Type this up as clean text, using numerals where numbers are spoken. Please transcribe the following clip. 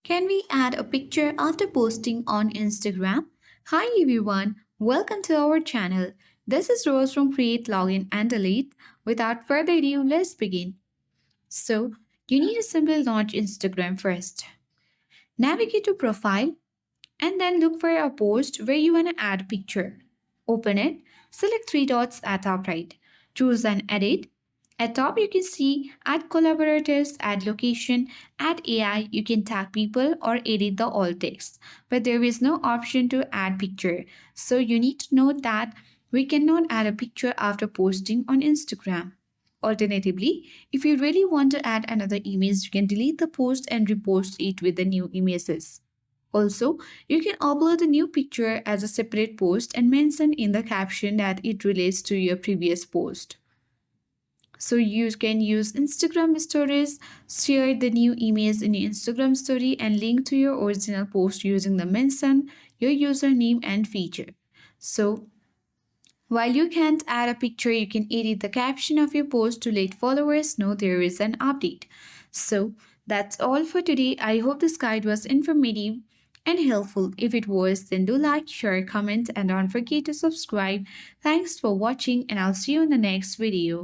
Can we add a picture after posting on Instagram? Hi everyone, welcome to our channel. This is Rose from Create, Login and Delete. Without further ado, let's begin. So, you need to simply launch Instagram first. Navigate to Profile and then look for a post where you want to add a picture. Open it, select three dots at top right. Choose an edit. At top, you can see add collaborators, add location, add AI. You can tag people or edit the alt text, but there is no option to add picture. So you need to note that we cannot add a picture after posting on Instagram. Alternatively, if you really want to add another image, you can delete the post and repost it with the new images. Also, you can upload a new picture as a separate post and mention in the caption that it relates to your previous post. So you can use Instagram stories, share the new image in your Instagram story and link to your original post using the mention, your username and feature. So while you can't add a picture, you can edit the caption of your post to let followers know there is an update. So that's all for today. I hope this guide was informative and helpful. If it was, then do like, share, comment, and don't forget to subscribe. Thanks for watching, and I'll see you in the next video.